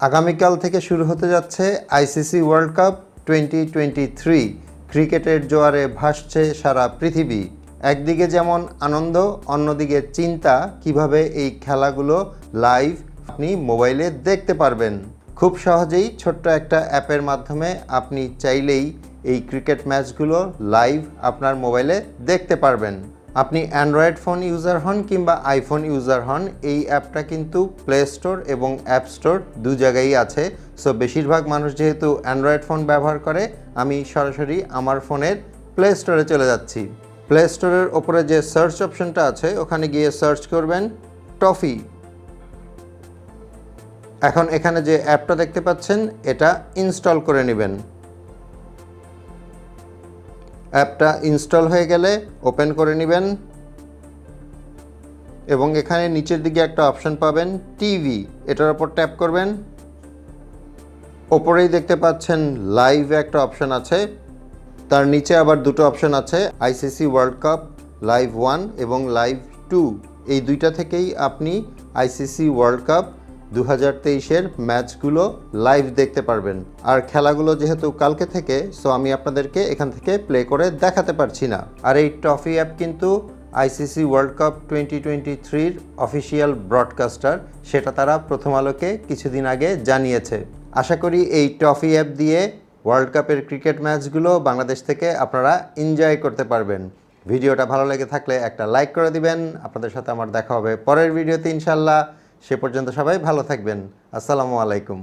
আগামীকাল থেকে শুরু হতে যাচ্ছে আইসিসি ওয়ার্ল্ড কাপ 2023। ক্রিকেটের জোয়ারে ভাসছে সারা পৃথিবী। একদিকে যেমন আনন্দ, অন্যদিকে চিন্তা কিভাবে এই খেলাগুলো লাইভ আপনি মোবাইলে দেখতে পারবেন। খুব সহজেই ছোট্ট একটা অ্যাপের মাধ্যমে আপনি চাইলেই এই ক্রিকেট ম্যাচগুলো লাইভ আপনার মোবাইলে দেখতে পারবেন। আপনি অ্যান্ড্রয়েড ফোন ইউজার হন কিংবা আইফোন ইউজার হন, এই অ্যাপটা কিন্তু প্লে স্টোর এবং অ্যাপ স্টোর দু জায়গায়ই আছে। সো বেশিরভাগ মানুষ যেহেতু অ্যান্ড্রয়েড ফোন ব্যবহার করে, আমি সরাসরি আমার ফোনের প্লে স্টোরে চলে যাচ্ছি। প্লে স্টোরের ওপরে যে সার্চ অপশনটা আছে ওখানে গিয়ে সার্চ করবেন টফি। এখন এখানে যে অ্যাপটা দেখতে পাচ্ছেন এটা ইনস্টল করে নেবেন। অ্যাপটা ইনস্টল হয়ে গেলে ওপেন করে নেবেন এবং এখানে নিচের দিকে একটা অপশন পাবেন টিভি, এটার উপর ট্যাপ করবেন। ওপরেই দেখতে পাচ্ছেন লাইভ একটা অপশন আছে, তার নিচে আবার দুটো অপশন আছে আইসিসি ওয়ার্ল্ড কাপ লাইভ 1 এবং লাইভ 2। এই দুইটা থেকেই আপনি আইসিসি ওয়ার্ল্ড কাপ 2023-এর ম্যাচগুলো লাইভ দেখতে পারবেন। আর খেলাগুলো যেহেতু কালকে থেকে, সো আমি আপনাদেরকে এখান থেকে প্লে করে দেখাতে পারছি না। আর এই টফি অ্যাপ কিন্তু আইসিসি ওয়ার্ল্ড কাপ 2023-র অফিসিয়াল ব্রডকাস্টার, সেটা তারা প্রথম আলোকে কিছুদিন আগে জানিয়েছে। আশা করি এই টফি অ্যাপ দিয়ে ওয়ার্ল্ড কাপের ক্রিকেট ম্যাচগুলো বাংলাদেশ থেকে আপনারা এনজয় করতে পারবেন। ভিডিওটা ভালো লেগে থাকলে একটা লাইক করে দিবেন। আপনাদের সাথে আমার দেখা হবে পরের ভিডিওতে ইনশাল্লাহ। সে পর্যন্ত সবাই ভালো থাকবেন। আসসালামু আলাইকুম।